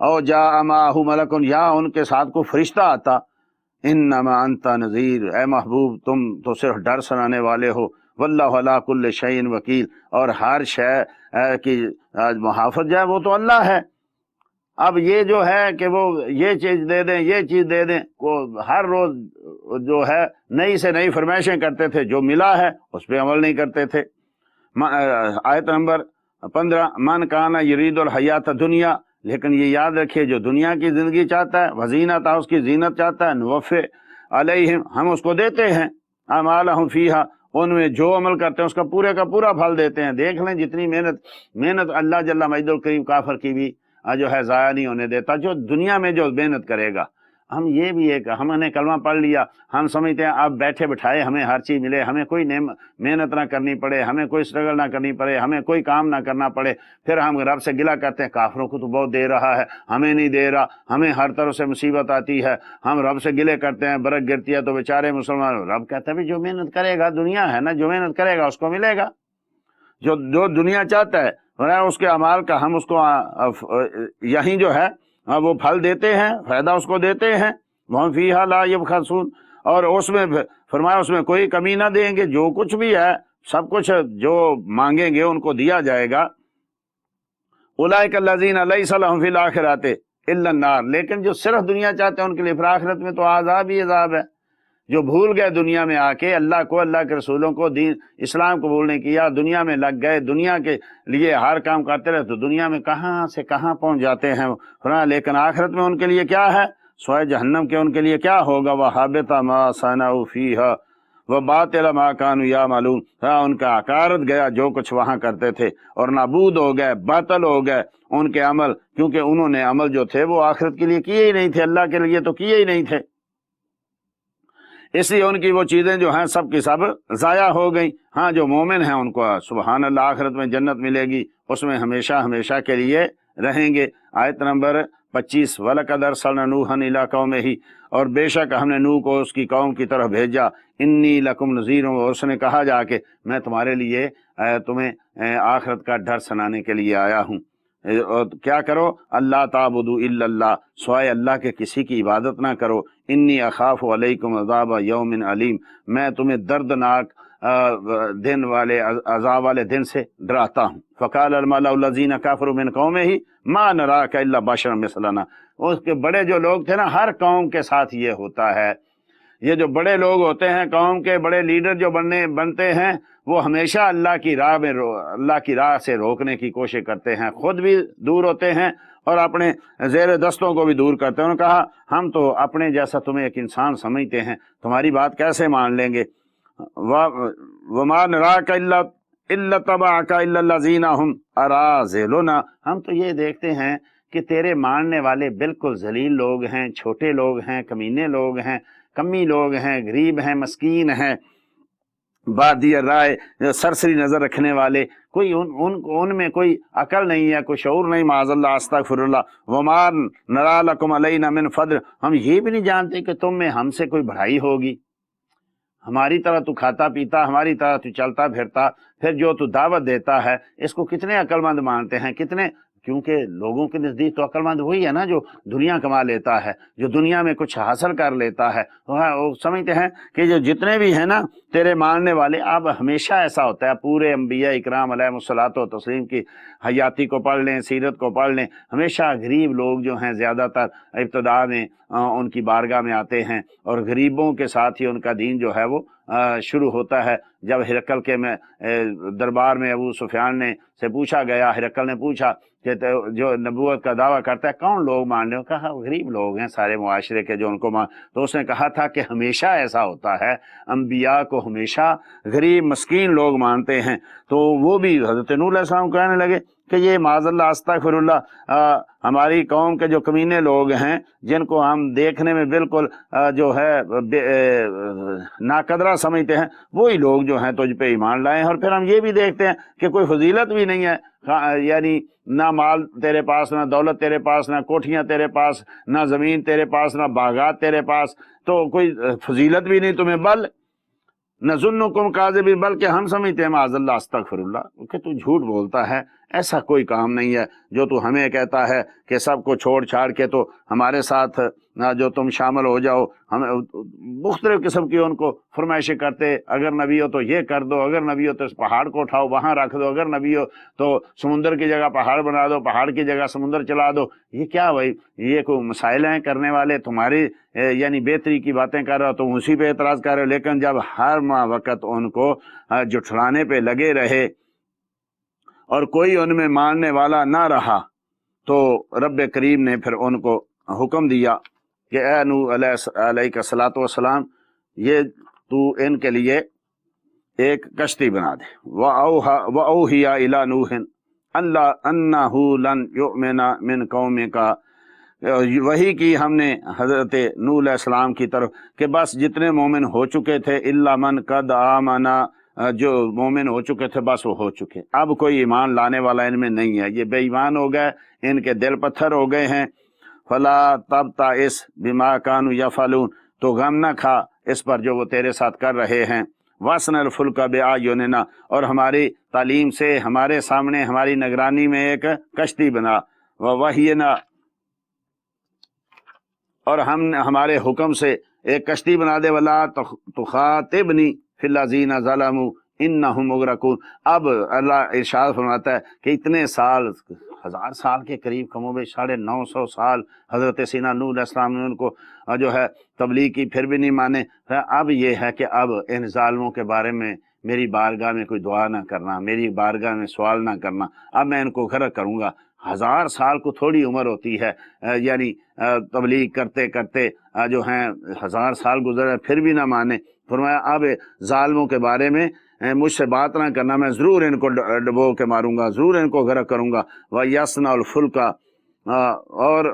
او جاء معہ ملکن، یا ان کے ساتھ کوئی فرشتہ آتا، انما انت نذیر، اے محبوب تم تو صرف ڈر سنانے والے ہو، واللہ علی کل شیء وکیل، اور ہر شے کی محافظ جو ہے وہ تو اللہ ہے۔ اب یہ جو ہے کہ وہ یہ چیز دے دیں، یہ چیز دے دیں، وہ ہر روز جو ہے نئی سے نئی فرمائشیں کرتے تھے، جو ملا ہے اس پہ عمل نہیں کرتے تھے۔ آیت نمبر 15، من کانا یرید الحیات دنیا، لیکن یہ یاد رکھیے جو دنیا کی زندگی چاہتا ہے، وزینت اس کی زینت چاہتا ہے، نوفِ علیہم، ہم اس کو دیتے ہیں، اعمالہم فیہا، ان میں جو عمل کرتے ہیں اس کا پورے کا پورا پھل دیتے ہیں۔ دیکھ لیں جتنی محنت اللہ جل مجدہ الکریم کافر کی بھی جو ہے ضائع نہیں ہونے دیتا، جو دنیا میں جو محنت کرے گا۔ ہم یہ بھی ایک، ہم نے کلمہ پڑھ لیا، ہم سمجھتے ہیں اب بیٹھے بٹھائے ہمیں ہر چیز ملے، ہمیں کوئی محنت نہ کرنی پڑے، ہمیں کوئی اسٹرگل نہ کرنی پڑے، ہمیں کوئی کام نہ کرنا پڑے، پھر ہم رب سے گلہ کرتے ہیں کافروں کو تو بہت دے رہا ہے، ہمیں نہیں دے رہا، ہمیں ہر طرف سے مصیبت آتی ہے، ہم رب سے گلے کرتے ہیں، برک گرتی ہے تو بیچارے مسلمان۔ رب کہتا ہے جو محنت کرے گا، دنیا ہے نا، جو محنت کرے گا اس کو ملے گا، جو دنیا چاہتا ہے اس کے اعمال کا ہم اس کو یہیں جو ہے وہ پھل دیتے ہیں، فائدہ اس کو دیتے ہیں، وَهُمْ فِيهَا لَا يُبْخَسُونَ، اور اس میں فرمایا اس میں کوئی کمی نہ دیں گے، جو کچھ بھی ہے سب کچھ جو مانگیں گے ان کو دیا جائے گا۔ اولئک الذین لیس لہم فی الآخرۃ الا النار، لیکن جو صرف دنیا چاہتے ہیں ان کے لیے پھر آخرت میں تو عذاب ہی عذاب ہے۔ جو بھول گئے دنیا میں آ کے اللہ کو، اللہ کے رسولوں کو، دین اسلام قبول نہیں کیا، دنیا میں لگ گئے، دنیا کے لیے ہر کام کرتے رہے تو دنیا میں کہاں سے کہاں پہنچ جاتے ہیں۔ لیکن آخرت میں ان کے لیے کیا ہے؟ سوائے جہنم کے ان کے لیے کیا ہوگا؟ وَحَبِطَ مَا صَنَعُوا فِيهَا وَبَاطِلَ مَا كَانُوا يَعْمَلُونَ، ان کا عکارت گیا جو کچھ وہاں کرتے تھے، اور نابود ہو گئے، باطل ہو گئے ان کے عمل، کیونکہ انہوں نے عمل جو تھے وہ آخرت کے لیے کیے ہی نہیں تھے، اللہ کے لیے تو کیے ہی نہیں تھے، اس لیے ان کی وہ چیزیں جو ہیں سب کی سب ضائع ہو گئیں۔ ہاں جو مومن ہیں ان کو سبحان اللہ آخرت میں جنت ملے گی، اس میں ہمیشہ ہمیشہ کے لیے رہیں گے۔ آیت نمبر 25، وَلَقَدْ أَرْسَلْنَا نُوحًا إِلَىٰ قَوْمِهِ، اور بے شک ہم نے نوح کو اس کی قوم کی طرف بھیجا، انی لکم نذیر، اور اس نے کہا جا کے میں تمہارے لیے تمہیں آخرت کا ڈر سنانے کے لیے آیا ہوں، اور کیا کرو؟ اللہ تعبدوا الا اللہ، سوائے اللہ کے کسی کی عبادت نہ کرو، انی اخاف علیکم عذاب یوم علیم، میں تمہیں دردناک دن والے عذاب والے دن سے ڈراتا ہوں۔ فقال الملأ الذین کفروا من قومہ ما نراک الا بشرا مثلنا، اس کے بڑے جو لوگ تھے نا، ہر قوم کے ساتھ یہ ہوتا ہے، یہ جو بڑے لوگ ہوتے ہیں قوم کے، بڑے لیڈر جو بنتے ہیں، وہ ہمیشہ اللہ کی راہ سے روکنے کی کوشش کرتے ہیں، خود بھی دور ہوتے ہیں اور اپنے زیر دستوں کو بھی دور کرتے ہیں۔ انہوں نے کہا ہم تو اپنے جیسا تمہیں ایک انسان سمجھتے ہیں، تمہاری بات کیسے مان لیں گے؟ وَمَا نَرَاكَ إِلَّا اتَّبَعَكَ إِلَّا الَّذِينَ هُمْ أَرَاذِلُونَا، ہم تو یہ دیکھتے ہیں کہ تیرے ماننے والے بالکل ذلیل لوگ ہیں، چھوٹے لوگ ہیں، کمینے لوگ ہیں، کمی لوگ ہیں، غریب ہیں، مسکین ہیں، بادی رائے، سرسری نظر رکھنے والے، کوئی ان میں کوئی عقل نہیں ہے، کوئی شعور نہیں، معاذ اللہ استغفر اللہ۔ وما نرا لکم علینا من فضل، ہم یہ بھی نہیں جانتے کہ تم میں ہم سے کوئی بڑائی ہوگی، ہماری طرح تو کھاتا پیتا، ہماری طرح تو چلتا پھرتا، پھر جو تو دعوت دیتا ہے، اس کو کتنے عقل مند مانتے ہیں، کتنے، کیونکہ لوگوں کے نزدیک تو عقل مند وہی ہے نا جو دنیا کما لیتا ہے، جو دنیا میں کچھ حاصل کر لیتا ہے، وہ سمجھتے ہیں کہ جو جتنے بھی ہیں نا تیرے ماننے والے، اب ہمیشہ ایسا ہوتا ہے، پورے انبیاء اکرام علیہ الصلوۃ والتسلیم کی حیاتی کو پڑھ لیں، سیرت کو پڑھ لیں، ہمیشہ غریب لوگ جو ہیں زیادہ تر ابتدا میں ان کی بارگاہ میں آتے ہیں، اور غریبوں کے ساتھ ہی ان کا دین جو ہے وہ شروع ہوتا ہے۔ جب ہرقل کے دربار میں ابو سفیان نے سے پوچھا گیا، ہرقل نے پوچھا کہ جو نبوت کا دعویٰ کرتا ہے کون لوگ مان لیں؟ کہا غریب لوگ ہیں سارے معاشرے کے جو ان کو تو اس نے کہا تھا کہ ہمیشہ ایسا ہوتا ہے، انبیاء کو ہمیشہ غریب مسکین لوگ مانتے ہیں۔ تو وہ بھی حضرت نوح علیہ السلام کہنے لگے کہ یہ معاذ اللہ استغفر اللہ، ہماری قوم کے جو کمینے لوگ ہیں، جن کو ہم دیکھنے میں بالکل جو ہے ناقدرہ سمجھتے ہیں، وہی لوگ جو ہیں تجھ پہ ایمان لائے ہیں۔ اور پھر ہم یہ بھی دیکھتے ہیں کہ کوئی فضیلت بھی نہیں ہے، یعنی نہ مال تیرے پاس، نہ دولت تیرے پاس، نہ کوٹھیاں تیرے پاس، نہ زمین تیرے پاس، نہ باغات تیرے پاس، تو کوئی فضیلت بھی نہیں تمہیں، بل نظنکم کاذبین، بلکہ ہم سمجھتے ہیں معاذ اللہ استغفر اللہ کہ تو جھوٹ بولتا ہے ایسا کوئی کام نہیں ہے جو تو ہمیں کہتا ہے کہ سب کو چھوڑ چھاڑ کے تو ہمارے ساتھ جو تم شامل ہو جاؤ. ہم مختلف قسم کی ان کو فرمائشیں کرتے، اگر نبی ہو تو یہ کر دو، اگر نبی ہو تو اس پہاڑ کو اٹھاؤ وہاں رکھ دو، اگر نبی ہو تو سمندر کی جگہ پہاڑ بنا دو، پہاڑ کی جگہ سمندر چلا دو. یہ کیا بھائی، یہ کوئی مسائل ہیں کرنے والے؟ تمہاری یعنی بہتری کی باتیں کر رہے ہو تم اسی پہ اعتراض کر رہے ہو. لیکن جب ہر وقت ان کو جھٹلانے پہ لگے رہے اور کوئی ان میں ماننے والا نہ رہا تو رب کریم نے پھر ان کو حکم دیا کہ اے نوح علیہ الصلوۃ والسلام، یہ تو ان کے لیے ایک کشتی بنا دے. وَأَوْحِيَ إِلَىٰ نُوحٍ أَنَّهُ لَن يُؤْمِنَ مِن قَوْمِكَ، وہی کی ہم نے حضرت نوح علیہ السلام کی طرف کہ بس جتنے مومن ہو چکے تھے إِلَّا مَنْ قَدْ آمَنَ، جو مومن ہو چکے تھے بس وہ ہو چکے، اب کوئی ایمان لانے والا ان میں نہیں ہے، یہ بے ایمان ہو گئے، ان کے دل پتھر ہو گئے ہیں. فَلَا تَبْتَئِسْ بِمَا كَانُوا يَفْعَلُونَ، تو غم نہ کھا اس پر جو وہ تیرے ساتھ کر رہے ہیں. وَأَصْنَعِ الْفُلْكَ بِأَعْيُنِنَا، اور ہماری تعلیم سے ہمارے سامنے ہماری نگرانی میں ایک کشتی بنا. وَوَحْيِنَا، اور ہم ہمارے حکم سے ایک کشتی بنا دے. وَلَا تُخَاطِبْنِي فِي الَّذِينَ ظَلَمُوا إِنَّهُمْ مُغْرَقُونَ. اب اللہ ارشاد فرماتا ہے کہ اتنے سال، 1000 سال کے قریب، کم و بیش 950 سال حضرت سیدنا نوح علیہ السلام نے ان کو جو ہے تبلیغ کی، پھر بھی نہیں مانے. اب یہ ہے کہ اب ان ظالموں کے بارے میں میری بارگاہ میں کوئی دعا نہ کرنا، میری بارگاہ میں سوال نہ کرنا، اب میں ان کو غرق کروں گا. 1000 سال کو تھوڑی عمر ہوتی ہے، یعنی تبلیغ کرتے کرتے جو ہیں 1000 سال گزرے پھر بھی نہ مانے. فرمایا اب ظالموں کے بارے میں مجھ سے بات نہ کرنا، میں ضرور ان کو ڈبو کے ماروں گا، ضرور ان کو غرق کروں گا. وَيَصْنَعُ الْفُلْكَ، اور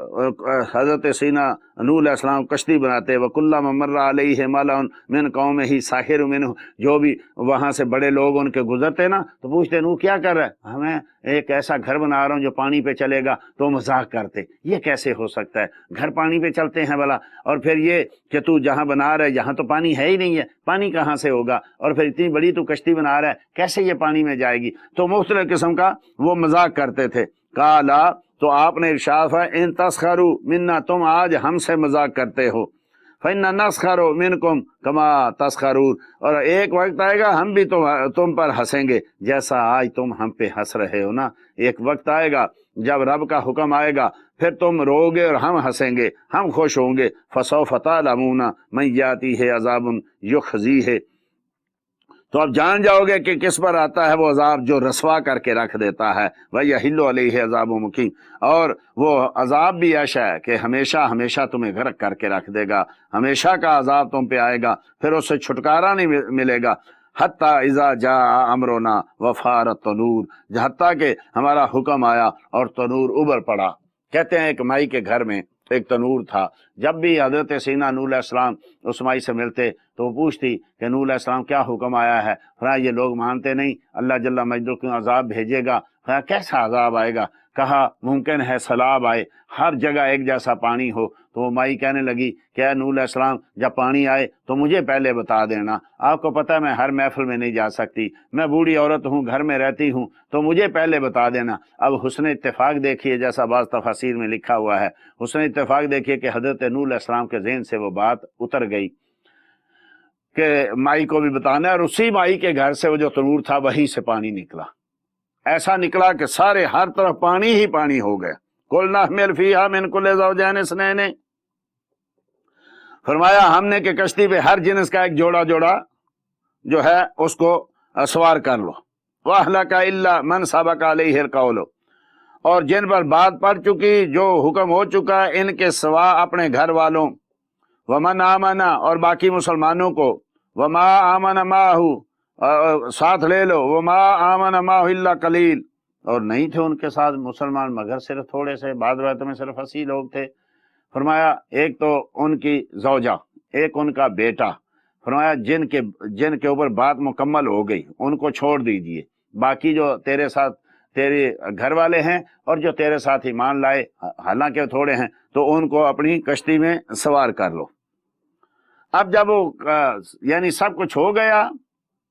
حضرت سیدنا نوح علیہ السلام کشتی بناتے. وَكُلَّمَا مَرَّ عَلَيْهِ مَلَأٌ مِّن قَوْمِهِ سَخِرُوا مِنْهُ، جو بھی وہاں سے بڑے لوگ ان کے گزرتے نا تو پوچھتے نوح کیا کر رہا ہے؟ ہمیں ایک ایسا گھر بنا رہا ہوں جو پانی پہ چلے گا. تو مذاق کرتے، یہ کیسے ہو سکتا ہے، گھر پانی پہ چلتے ہیں بھلا؟ اور پھر یہ کہ تو جہاں بنا رہا ہے یہاں تو پانی ہے ہی نہیں ہے، پانی کہاں سے ہوگا؟ اور پھر اتنی بڑی تو کشتی بنا رہا ہے، کیسے یہ پانی میں جائے گی؟ تو مختلف قسم کا وہ مذاق کرتے تھے. قالا، تو آپ نے ارشاد ہے ان تسخروا منا، تم آج ہم سے مذاق کرتے ہو. فإنا نسخر منکم کما تسخرون، اور ایک وقت آئے گا ہم بھی تم پر ہنسیں گے جیسا آج تم ہم پہ ہنس رہے ہو نا. ایک وقت آئے گا جب رب کا حکم آئے گا، پھر تم رو گے اور ہم ہنسیں گے، ہم خوش ہوں گے. فسوف تعلمون من یاتیہ عذاب یخزیہ، تو اب جان جاؤ گے کہ کس پر آتا ہے وہ عذاب جو رسوا کر کے رکھ دیتا ہے. وَيَحِلُّ عَلَيْهِ عَذَابٌ مُقِيمٌ، اور وہ عذاب بھی ایسا ہے کہ ہمیشہ ہمیشہ تمہیں غرق کر کے رکھ دے گا، ہمیشہ کا عذاب تم پہ آئے گا، پھر اس سے چھٹکارا نہیں ملے گا. حتیٰ اذا جاء امرنا وفارت التنور، حتیٰ کہ ہمارا حکم آیا اور تنور ابل پڑا. کہتے ہیں ایک مائی کے گھر میں ایک تنور تھا. جب بھی حضرت سیدنا نوح علیہ السلام اس مائی سے ملتے تو وہ پوچھتی کہ نوح علیہ السلام کیا حکم آیا ہے؟ یہ لوگ مانتے نہیں، اللہ جل مجدہ کیوں عذاب بھیجے گا؟ کیسا عذاب آئے گا؟ کہا ممکن ہے سیلاب آئے، ہر جگہ ایک جیسا پانی ہو. تو وہ مائی کہنے لگی کہ اے نوح علیہ السلام، جب پانی آئے تو مجھے پہلے بتا دینا. آپ کو پتہ ہے میں ہر محفل میں نہیں جا سکتی، میں بوڑھی عورت ہوں، گھر میں رہتی ہوں، تو مجھے پہلے بتا دینا. اب حسن اتفاق دیکھیے، جیسا بعض تفاسیر میں لکھا ہوا ہے، حسن اتفاق دیکھیے کہ حضرت نوح علیہ السلام کے ذہن سے وہ بات اتر گئی کہ مائی کو بھی بتانا ہے. اور اسی مائی کے گھر سے وہ جو تنور تھا وہیں سے پانی نکلا، ایسا نکلا کہ سارے ہر طرف پانی ہی پانی ہو گئے. قُلْنَا احْمِلْ فِيهَا مِنْ كُلِّ زَوْجَيْنِ اثْنَيْنِ، فرمایا ہم نے کہ کشتی پہ ہر جنس کا ایک جوڑا جوڑا جو ہے اس کو سوار کر لو. وَأَهْلَكَ إِلَّا مَنْ سَبَقَ عَلَيْهِ الْقَوْلُ، اور جن پر بات پڑ چکی، جو حکم ہو چکا ان کے سوا اپنے گھر والوں. وَمَنْ آمَنَ، اور باقی مسلمانوں کو. وَمَا آمَنَ مَعَهُ، ساتھ لے لو. وَمَا آمَنَ مَعَهُ إِلَّا قَلِيلٌ، اور نہیں تھے ان کے ساتھ مسلمان مگر صرف تھوڑے سے، بعض روایتوں میں صرف 80 لوگ تھے. فرمایا ایک تو ان کی زوجہ، ایک ان کا بیٹا. فرمایا جن کے اوپر بات مکمل ہو گئی ان کو چھوڑ دیجئے، باقی جو تیرے ساتھ تیرے گھر والے ہیں اور جو تیرے ساتھ ایمان لائے حالانکہ تھوڑے ہیں تو ان کو اپنی کشتی میں سوار کر لو. اب جب وہ یعنی سب کچھ ہو گیا،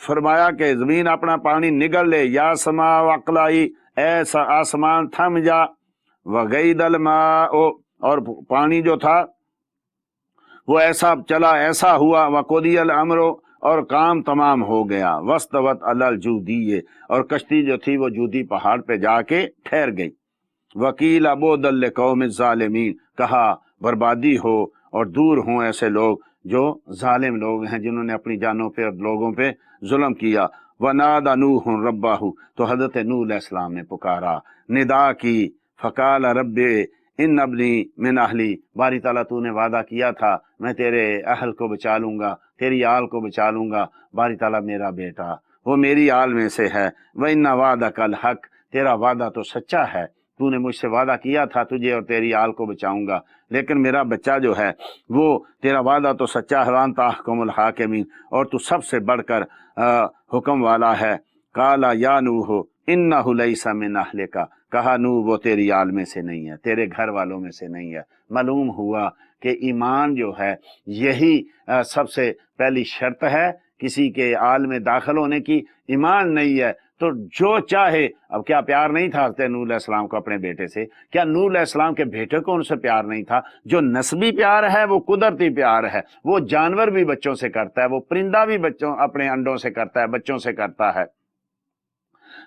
فرمایا کہ زمین اپنا پانی نگل لے، یا سما وقلائی، اے آسمان تھم جا، وغید الماء، اور پانی جو تھا وہ ایسا چلا، ایسا ہوا، وقضی الامر، اور کام تمام ہو گیا، واستوت علی الجودی، اور کشتی جو تھی وہ جودی پہاڑ پہ جا کے ٹھہر گئی، وکیل بعدا لقوم الظالمین، کہا بربادی ہو اور دور ہوں ایسے لوگ جو ظالم لوگ ہیں، جنہوں نے اپنی جانوں پہ اور لوگوں پہ ظلم کیا۔ ونادى نوح ربہ، تو حضرت نوح علیہ السلام نے پکارا، ندا کی، فقال رب ان ابنی من اہلی، باری تعالیٰ تو نے وعدہ کیا تھا میں تیرے اہل کو بچا لوں گا، تیری آل کو بچا لوں گا، باری تعالیٰ میرا بیٹا وہ میری آل میں سے ہے، وَإِنَّ وَعْدَكَ الْحَقُّ، تیرا وعدہ تو سچا ہے، تو نے مجھ سے وعدہ کیا تھا تجھے اور تیری آل کو بچاؤں گا، لیکن میرا بچہ جو ہے وہ تیرا وعدہ تو سچا ہے، وَأَنْتَ أَحْكَمُ الْحَاكِمِينَ، اور تو سب سے بڑھ کر حکم والا ہے۔ قَالَ يَا نُوحُ إِنَّهُ لَيْسَ مِنْ أَهْلِكَ، کہا نوح وہ تیری آل میں سے نہیں ہے، تیرے گھر والوں میں سے نہیں ہے۔ معلوم ہوا کہ ایمان جو ہے یہی سب سے پہلی شرط ہے کسی کے آل میں داخل ہونے کی۔ ایمان نہیں ہے تو جو چاہے، اب کیا پیار نہیں تھا حضرت نوح علیہ السلام کو اپنے بیٹے سے؟ کیا نوح علیہ السلام کے بیٹے کو ان سے پیار نہیں تھا؟ جو نسبی پیار ہے وہ قدرتی پیار ہے، وہ جانور بھی بچوں سے کرتا ہے، وہ پرندہ بھی بچوں اپنے انڈوں سے کرتا ہے، بچوں سے کرتا ہے،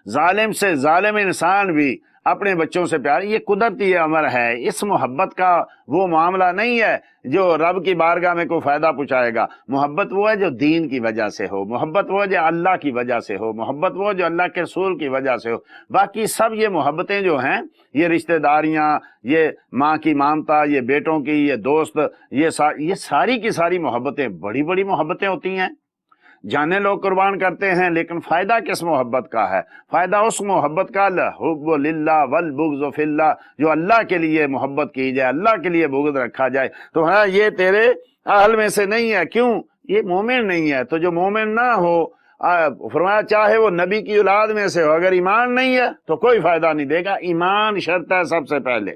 ظالم سے ظالم انسان بھی اپنے بچوں سے پیار، یہ قدرتی امر ہے۔ اس محبت کا وہ معاملہ نہیں ہے جو رب کی بارگاہ میں کوئی فائدہ پہنچائے گا۔ محبت وہ ہے جو دین کی وجہ سے ہو، محبت وہ ہے جو اللہ کی وجہ سے ہو، محبت وہ جو اللہ کے رسول کی وجہ سے ہو۔ باقی سب یہ محبتیں جو ہیں، یہ رشتہ داریاں، یہ ماں کی مامتا، یہ بیٹوں کی، یہ دوست، یہ ساری کی ساری محبتیں بڑی بڑی محبتیں ہوتی ہیں، جانے لوگ قربان کرتے ہیں، لیکن فائدہ کس محبت کا ہے؟ فائدہ اس محبت کا الحب للہ والبغض فی اللہ، جو اللہ کے لیے محبت کی جائے، اللہ کے لیے بغض رکھا جائے۔ تو ہاں یہ تیرے اہل میں سے نہیں ہے، کیوں؟ یہ مومن نہیں ہے۔ تو جو مومن نہ ہو، فرمایا چاہے وہ نبی کی اولاد میں سے ہو، اگر ایمان نہیں ہے تو کوئی فائدہ نہیں دے گا۔ ایمان شرط ہے سب سے پہلے،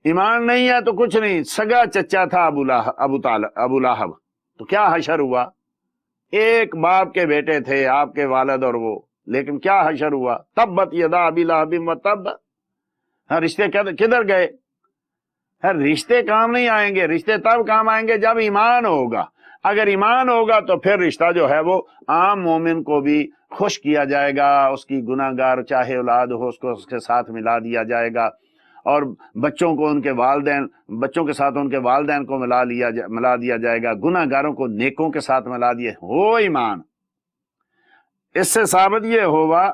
ایمان نہیں ہے تو کچھ نہیں۔ سگا چچا تھا ابو لہب، تو کیا حشر ہوا؟ ایک باپ کے بیٹے تھے آپ کے والد اور وہ، لیکن کیا حشر ہوا؟ تبت یدا ابی لہب وتب۔ رشتے کدھر گئے؟ رشتے کام نہیں آئیں گے، رشتے تب کام آئیں گے جب ایمان ہوگا۔ اگر ایمان ہوگا تو پھر رشتہ جو ہے وہ عام مومن کو بھی خوش کیا جائے گا، اس کی گناہ گار چاہے اولاد ہو اس کو اس کے ساتھ ملا دیا جائے گا، اور بچوں کو ان کے والدین، بچوں کے ساتھ ان کے والدین کو ملا دیا جائے گا، گناہ گاروں کو نیکوں کے ساتھ ملا دیا ہو ایمان۔ اس سے ثابت یہ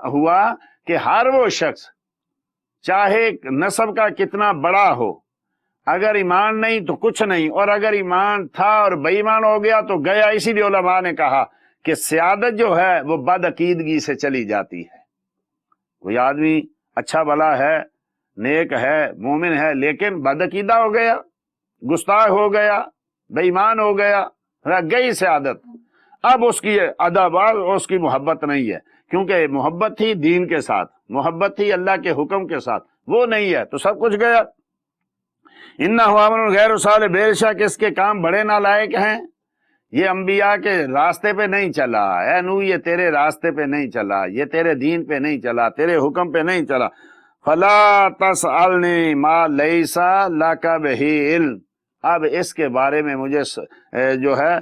ہوا کہ ہر وہ شخص چاہے نسب کا کتنا بڑا ہو، اگر ایمان نہیں تو کچھ نہیں، اور اگر ایمان تھا اور بے ایمان ہو گیا تو گیا۔ اسی لیے علماء نے کہا کہ سیادت جو ہے وہ بد عقیدگی سے چلی جاتی ہے۔ کوئی آدمی اچھا بھلا ہے، نیک ہے، مومن ہے، لیکن بد عقیدہ ہو گیا، گستاخ ہو گیا، بے ایمان ہو گیا، رہ گئی سیادت۔ اب اس کی ادب اور اس کی محبت نہیں ہے، کیونکہ محبت تھی دین کے ساتھ، محبت تھی اللہ کے حکم کے ساتھ، وہ نہیں ہے تو سب کچھ گیا۔ انہ عمل غیر صالح، بے شک اس کے کام بڑے نالائق ہیں۔ یہ انبیاء کے راستے پہ نہیں چلا، اے نوح یہ تیرے راستے پہ نہیں چلا، یہ تیرے دین پہ نہیں چلا، تیرے حکم پہ نہیں چلا۔ فلا تسألنی ما لیس لک بہ علم، اب اس کے بارے میں مجھے جو ہے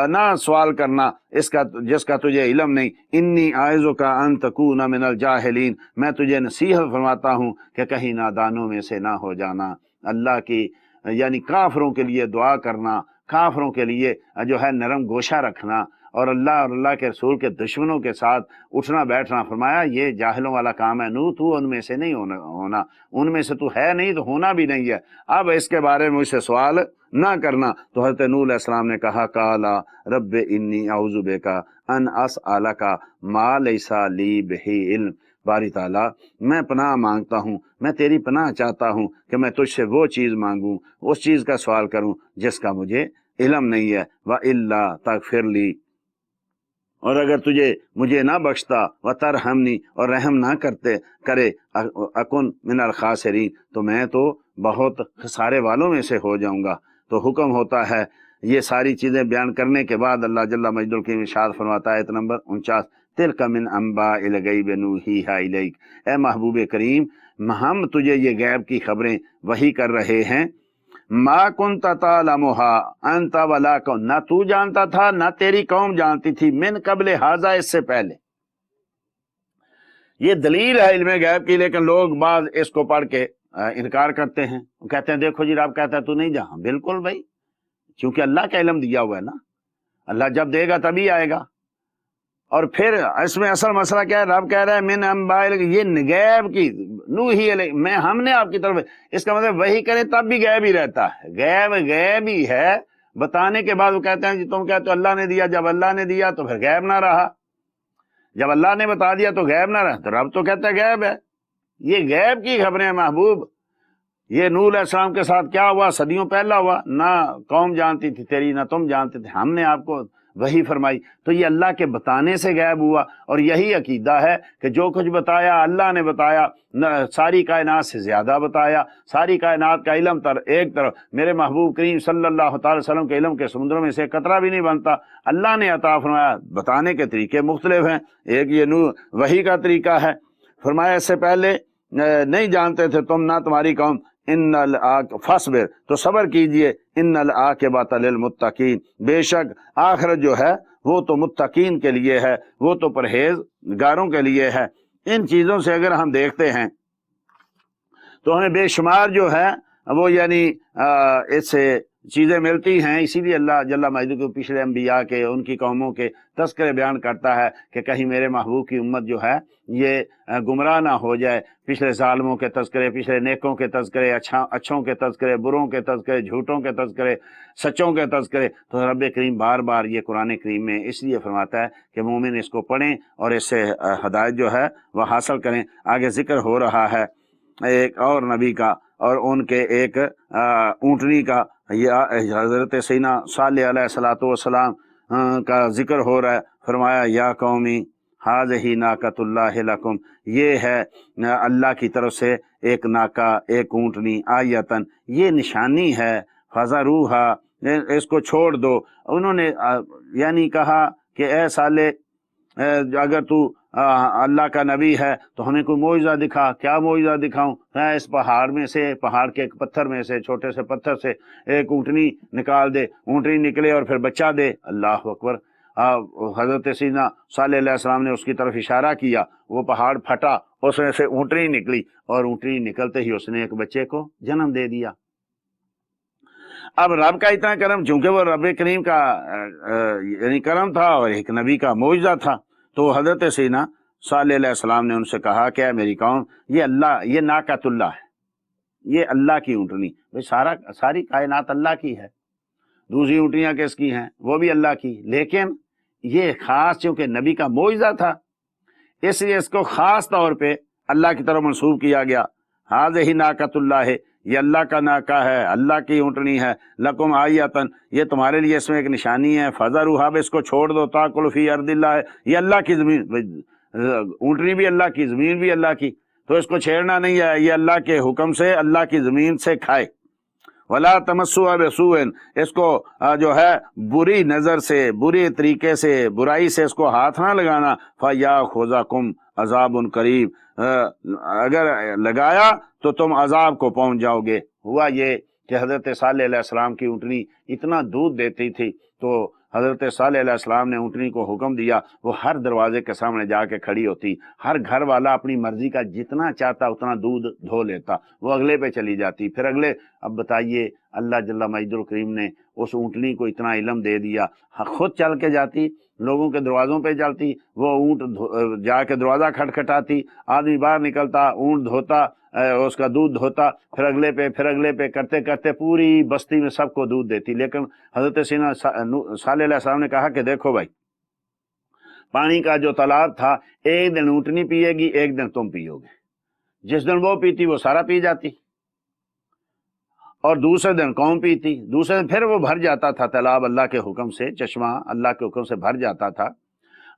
نہ سوال کرنا اس کا جس کا تجھے علم نہیں۔ انی اعظک ان تکون من الجاہلین، میں تجھے نصیحت فرماتا ہوں کہ کہیں نادانوں میں سے نہ ہو جانا۔ اللہ کی یعنی کافروں کے لیے دعا کرنا، کافروں کے لیے جو ہے نرم گوشہ رکھنا، اور اللہ کے رسول کے دشمنوں کے ساتھ اٹھنا بیٹھنا، فرمایا یہ جاہلوں والا کام ہے۔ نوح تو ان میں سے نہیں ہونا، ان میں سے تو ہے نہیں تو ہونا بھی نہیں ہے، اب اس کے بارے میں مجھ سے سوال نہ کرنا۔ تو حضرت نوح علیہ السلام نے کہا قالا رب انی اعوذ بک ان اسألک ما لیس لی بہ علم، باری تعالیٰ میں پناہ مانگتا ہوں، میں تیری پناہ چاہتا ہوں کہ میں تجھ سے وہ چیز مانگوں، اس چیز کا سوال کروں جس کا مجھے علم نہیں ہے۔ وَإِلَّا تَغْفِرْ لِي، اور اگر تجھے مجھے نہ بخشتا، وَتَرْحَمْنِي، اور رحم نہ کرے، اکن من الخاسرین، تو میں تو بہت خسارے والوں میں سے ہو جاؤں گا۔ تو حکم ہوتا ہے یہ ساری چیزیں بیان کرنے کے بعد اللہ جل مجدہ الکریم ارشاد فرماتا ہے آیت نمبر 49، تلک من انباء الغیب نوحیھا الیک، اے محبوب کریم ہم تجھے یہ غیب کی خبریں وحی کر رہے ہیں، ما کنت تعلمھا انت ولا قوم، نہ تو جانتا تھا نہ تیری قوم جانتی تھی، من قبل ھذا، اس سے پہلے۔ یہ دلیل ہے علم غیب کی، لیکن لوگ بعض اس کو پڑھ کے انکار کرتے ہیں، کہتے ہیں دیکھو جی رب کہتا ہے تو نہیں جہاں، بالکل بھائی، کیونکہ اللہ کا علم دیا ہوا ہے نا، اللہ جب دے گا تبھی آئے گا۔ اور پھر اس میں اصل مسئلہ کیا ہے، رب کہہ رہا ہے من انباء، یہ غیب کی نوحی علیہ، میں ہم نے آپ کی طرف، اس کا مطلب وہی کرے تب بھی غیب ہی رہتا ہے، غیب ہی ہے، بتانے کے بعد وہ کہتے ہیں جی تم کہتے ہو اللہ نے دیا، جب اللہ نے دیا تو پھر غیب نہ رہا، جب اللہ نے بتا دیا تو غیب نہ رہا، تو رب تو کہتا ہے غیب ہے۔ یہ غیب کی خبریں محبوب، یہ نوح علیہ السلام کے ساتھ کیا ہوا، صدیوں پہلا ہوا، نہ قوم جانتی تھی تیری نہ تم جانتے تھے، ہم نے آپ کو وہی فرمائی، تو یہ اللہ کے بتانے سے غیب ہوا۔ اور یہی عقیدہ ہے کہ جو کچھ بتایا اللہ نے بتایا، ساری کائنات سے زیادہ بتایا، ساری کائنات کا علم ایک طرف، میرے محبوب کریم صلی اللہ تعالی وسلم کے علم کے سمندروں میں سے قطرہ بھی نہیں بنتا، اللہ نے عطا فرمایا۔ بتانے کے طریقے مختلف ہیں، ایک یہ وحی کا طریقہ ہے، فرمایا اس سے پہلے نہیں جانتے تھے تم نہ تمہاری قوم، ان فاصبر، تو صبر کیجئے، ان العاقبۃ للمتقین، بے شک آخرت جو ہے وہ تو متقین کے لیے ہے، وہ تو پرہیزگاروں کے لیے ہے۔ ان چیزوں سے اگر ہم دیکھتے ہیں تو ہمیں بے شمار جو ہے وہ یعنی اس سے چیزیں ملتی ہیں، اسی لیے اللہ جل مجدہ کو پچھلے انبیاء کے، ان کی قوموں کے تذکرے بیان کرتا ہے کہ کہیں میرے محبوب کی امت جو ہے یہ گمراہ نہ ہو جائے، پچھلے ظالموں کے تذکرے، پچھلے نیکوں کے تذکرے، اچھوں کے تذکرے، بروں کے تذکرے، جھوٹوں کے تذکرے، سچوں کے تذکرے، تو رب کریم بار بار یہ قرآن کریم میں اس لیے فرماتا ہے کہ مومن اس کو پڑھیں اور اس سے ہدایت جو ہے وہ حاصل کریں۔ آگے ذکر ہو رہا ہے ایک اور نبی کا اور ان کے ایک اونٹنی کا، حضرت سیدنا صالح علیہ الصلوۃ والسلام کا ذکر ہو رہا ہے، فرمایا یا قومی ھذہ ناقۃ اللہ لکم، یہ ہے اللہ کی طرف سے ایک ناکہ، ایک اونٹنی، آیتن، یہ نشانی ہے، فذروھا، اس کو چھوڑ دو۔ انہوں نے یعنی کہا کہ اے صالح اگر تو اللہ کا نبی ہے تو ہمیں کوئی معجزہ دکھا۔ کیا معجزہ دکھاؤں؟ میں اس پہاڑ میں سے، پہاڑ کے ایک پتھر میں سے، چھوٹے سے پتھر سے ایک اونٹنی نکال دے، اونٹنی نکلے اور پھر بچہ دے۔ اللہ اکبر۔ حضرت سیدنا صالح علیہ السلام نے اس کی طرف اشارہ کیا، وہ پہاڑ پھٹا، اس میں سے اونٹنی نکلی، اور اونٹنی نکلتے ہی اس نے ایک بچے کو جنم دے دیا۔ اب رب کا اتنا کرم، چونکہ وہ رب کریم کا یعنی کرم تھا اور ایک نبی کا معجزہ تھا، تو حضرت سیدنا صالح علیہ السلام نے ان سے کہا کہ اے میری قوم، یہ اللہ، یہ ناقۃ اللہ ہے، یہ اللہ کی اونٹنی، ساری کائنات اللہ کی ہے، دوسری اونٹنیاں کس کی ہیں؟ وہ بھی اللہ کی، لیکن یہ خاص چونکہ نبی کا معجزہ تھا اس لیے اس کو خاص طور پہ اللہ کی طرف منسوب کیا گیا۔ ھذہ ناقۃ اللہ ہے، یہ اللہ کا ناکہ ہے، اللہ کی اونٹنی ہے، لکم آیتن، یہ تمہارے لیے اس میں ایک نشانی ہے، فذروھا، اس کو چھوڑ دو، تاکل فی ارض اللہ ہے، یہ اللہ کی زمین، اونٹنی بھی اللہ کی، زمین بھی اللہ کی، تو اس کو چھیڑنا نہیں ہے، یہ اللہ کے حکم سے اللہ کی زمین سے کھائے۔ ولا تمسوها بسوء، اس کو جو ہے بری نظر سے، بری طریقے سے، برائی سے اس کو ہاتھ نہ لگانا، فیاخذکم عذاب قریب، اگر لگایا تو تم عذاب کو پہنچ جاؤ گے۔ ہوا یہ کہ حضرت صالح علیہ السلام کی اونٹنی اتنا دودھ دیتی تھی تو حضرت صالح علیہ السلام نے اونٹنی کو حکم دیا، وہ ہر دروازے کے سامنے جا کے کھڑی ہوتی، ہر گھر والا اپنی مرضی کا جتنا چاہتا اتنا دودھ دھو لیتا، وہ اگلے پہ چلی جاتی، پھر اگلے۔ اب بتائیے اللہ جل مجدہ الکریم نے اس اونٹنی کو اتنا علم دے دیا، خود چل کے جاتی، لوگوں کے دروازوں پہ چلتی، وہ اونٹ جا کے دروازہ کھٹکھٹاتی، آدمی باہر نکلتا، اونٹ دھوتا، اس کا دودھ دھوتا، پھر اگلے پہ، پھر اگلے پہ، کرتے کرتے پوری بستی میں سب کو دودھ دیتی۔ لیکن حضرت سیدنا صالح علیہ السلام نے کہا کہ دیکھو بھائی، پانی کا جو تالاب تھا، ایک دن اونٹنی پیے گی، ایک دن تم پیو گے، جس دن وہ پیتی وہ سارا پی جاتی، اور دوسرے دن قوم پیتی، دوسرے دن پھر وہ بھر جاتا تھا تالاب، اللہ کے حکم سے، چشمہ اللہ کے حکم سے بھر جاتا تھا۔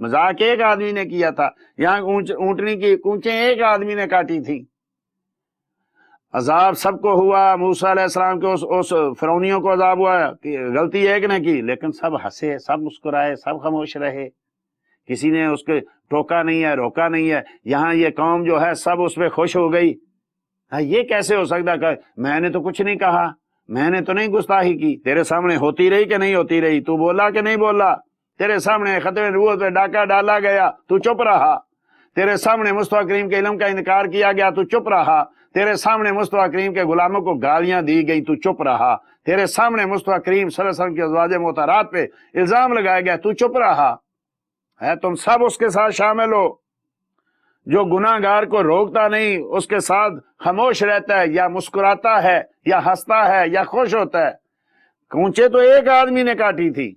مذاق ایک آدمی نے کیا تھا، یہاں اونٹنی کی کونچیں ایک آدمی نے کاٹی تھی۔ عذاب سب کو ہوا، موسیٰ علیہ السلام کے اس فرعونیوں کو عذاب ہوا کہ غلطی ایک نے کی، لیکن سب ہنسے، سب مسکرائے، سب خاموش رہے، کسی نے اس کے ٹوکا نہیں ہے، روکا نہیں ہے۔ یہاں یہ قوم جو ہے سب اس پہ خوش ہو گئی۔ یہ کیسے ہو سکتا کہ میں نے تو کچھ نہیں کہا، میں نے تو نہیں گستاخی کی، تیرے سامنے ہوتی رہی کہ نہیں ہوتی رہی، تو بولا کہ نہیں بولا، تیرے سامنے ختم نبوت پہ ڈاکہ ڈالا گیا تو چپ رہا، تیرے سامنے مصطفیٰ کریم کے علم کا انکار کیا گیا تو چپ رہا، تیرے سامنے مصطفیٰ کریم کے غلاموں کو گالیاں دی گئی تو چپ رہا، تیرے سامنے مصطفیٰ کریم صلی اللہ علیہ وسلم کی ازواج مطہرات پہ الزام لگایا گیا تو چپ رہا ہے۔ تم سب اس کے ساتھ شامل ہو۔ جو گناہ گار کو روکتا نہیں، اس کے ساتھ خاموش رہتا ہے، یا مسکراتا ہے، یا ہنستا ہے، یا خوش ہوتا ہے۔ کونچے تو ایک آدمی نے کاٹی تھی،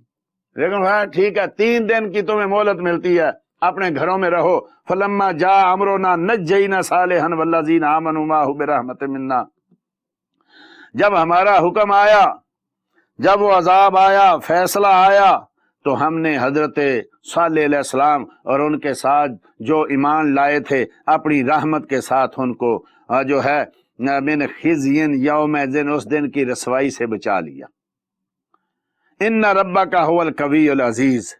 لیکن ٹھیک ہے 3 دن کی تمہیں مہلت ملتی ہے، اپنے گھروں میں رہو۔ فلما جاء امرنا نجینا صالحا والذین آمنوا معه برحمت منا، جب ہمارا حکم آیا، جب وہ عذاب آیا، فیصلہ آیا، تو ہم نے حضرت صالح علیہ السلام اور ان کے ساتھ جو ایمان لائے تھے اپنی رحمت کے ساتھ ان کو جو ہے من خزی یومئذ، اس دن کی رسوائی سے بچا لیا۔ ان ربک هو القوی العزیز،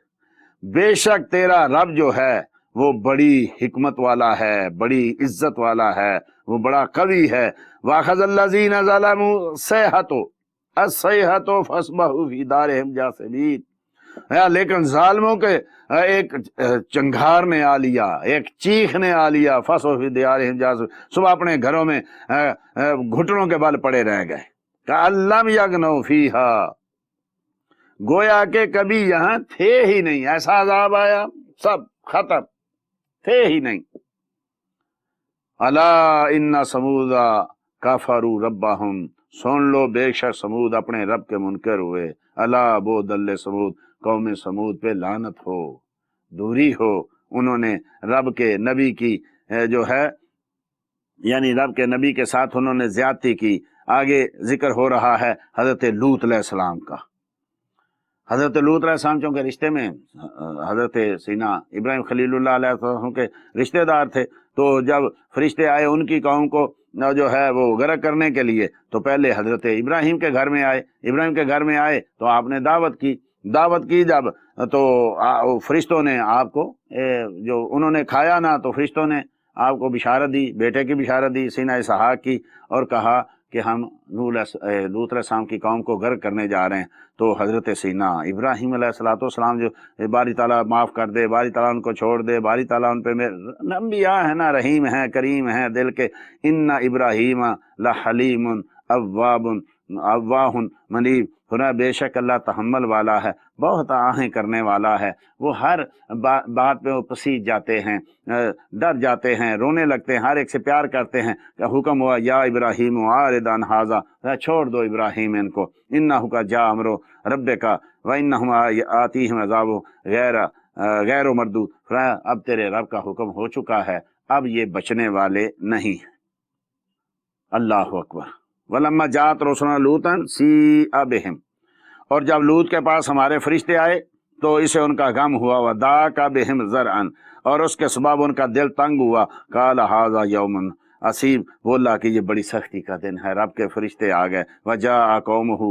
بے شک تیرا رب جو ہے وہ بڑی حکمت والا ہے، بڑی عزت والا ہے، وہ بڑا قوی ہے۔ واخذ الذین ظلموا الصیحۃ فاصبحوا فی دارہم جاثمین، لیکن ظالموں کے ایک چنگھار نے آ لیا، ایک چیخ نے آ لیا، فاصبحوا فی دارہم جاثمین، صبح اپنے گھروں میں گھٹنوں کے بل پڑے رہ گئے۔ کأن لم یغنوا فیہا، گویا کہ کبھی یہاں تھے ہی نہیں، ایسا عذاب آیا سب ختم، تھے ہی نہیں۔ الا ان سمود کفروا ربہم، سن لو بے شک سمود اپنے رب کے منکر ہوئے۔ الا بعدا سمود، قوم سمود پہ لعنت ہو، دوری ہو، انہوں نے رب کے نبی کی جو ہے یعنی رب کے نبی کے ساتھ انہوں نے زیادتی کی۔ آگے ذکر ہو رہا ہے حضرت لوط علیہ السلام کا۔ حضرت لوط علیہ السلام چونکہ رشتے میں حضرت سینا ابراہیم خلیل اللہ علیہ السلام کے رشتہ دار تھے، تو جب فرشتے آئے ان کی قوم کو جو ہے وہ غرق کرنے کے لیے، تو پہلے حضرت ابراہیم کے گھر میں آئے، ابراہیم کے گھر میں آئے تو آپ نے دعوت کی جب، تو فرشتوں نے آپ کو جو انہوں نے کھایا نا، تو فرشتوں نے آپ کو بشارت دی، بیٹے کی بشارت دی سینا اسحاق کی، اور کہا کہ ہم لوط علیہ السلام کی قوم کو غرق کرنے جا رہے ہیں۔ تو حضرت سینا ابراہیم علیہ السلام جو باری تعالیٰ معاف کر دے، باری تعالیٰ ان کو چھوڑ دے، باری تعالیٰ ان پہ انبیاء ہیں نا، رحیم ہیں، کریم ہیں دل کے۔ ان ابراہیم لحلیم اواہ منیب، بے شک اللہ تحمل والا ہے، بہت آہیں کرنے والا ہے، وہ ہر بات پہ وہ پسیج جاتے ہیں، ڈر جاتے ہیں، رونے لگتے ہیں، ہر ایک سے پیار کرتے ہیں۔ حکم ہوا یا ابراہیم اعرض عن ھذا، چھوڑ دو ابراہیم ان کو، انہ جاء امر ربک وانہم آتیہم عذاب غیر مردود، اب تیرے رب کا حکم ہو چکا ہے، اب یہ بچنے والے نہیں۔ اللہ اکبر۔ وَلَمَّا جَاءَتْ رُسُلُنَا لُوطًا سِیءَ بِهِمْ، اور جب لوط کے پاس ہمارے فرشتے آئے تو اسے ان کا غم ہوا، وَضَاقَ بِهِمْ ذَرْعًا، اور اس کے سبب ان کا دل تنگ ہوا۔ قَالَ هَٰذَا يَوْمٌ عَصِیبٌ، بولا کہ یہ بڑی سختی کا دن ہے، رب کے فرشتے آ گئے۔ وَجَاءَ قَوْمُهُ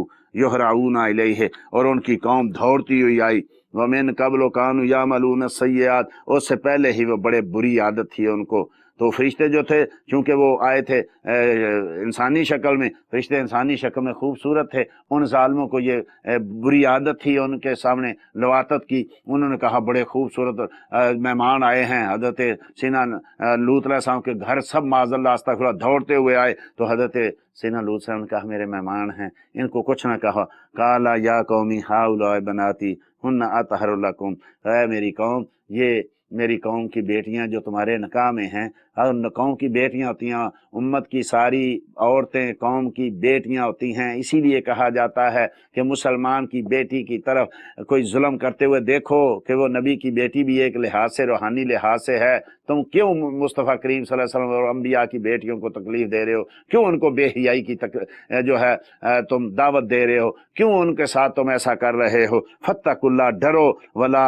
يُهْرَعُونَ إِلَيْهِ، اور ان کی قوم دوڑتی ہوئی آئی۔ وَمِن قَبْلُ كَانُوا يَعْمَلُونَ السَّيِّئَاتِ، اس سے پہلے ہی وہ بڑے بری عادت تھی ان کو۔ تو فرشتے جو تھے چونکہ وہ آئے تھے انسانی شکل میں، فرشتے انسانی شکل میں خوبصورت تھے، ان ظالموں کو یہ بری عادت تھی ان کے سامنے لواطت کی۔ انہوں نے کہا بڑے خوبصورت مہمان آئے ہیں، حضرت سینا لوط علیہ السلام کے گھر سب معاذ اللہ استغفر اللہ دوڑتے ہوئے آئے، تو حضرت سینا لوط علیہ السلام نے کہا میرے مہمان ہیں، ان کو کچھ نہ کہا۔ قالا یا قومی ہؤلاء بناتی ہن اطہر لکم، اے میری قوم، یہ میری قوم کی بیٹیاں جو تمہارے نکاح میں ہیں، اور قوم کی بیٹیاں ہوتی ہیں، امت کی ساری عورتیں قوم کی بیٹیاں ہوتی ہیں، اسی لیے کہا جاتا ہے کہ مسلمان کی بیٹی کی طرف کوئی ظلم کرتے ہوئے دیکھو کہ وہ نبی کی بیٹی بھی ایک لحاظ سے روحانی لحاظ سے ہے، تم کیوں مصطفیٰ کریم صلی اللہ علیہ وسلم اور انبیاء کی بیٹیوں کو تکلیف دے رہے ہو، کیوں ان کو بے حیائی کی جو ہے تم دعوت دے رہے ہو، کیوں ان کے ساتھ تم ایسا کر رہے ہو۔ فاتقوا اللہ، ڈرو، ولا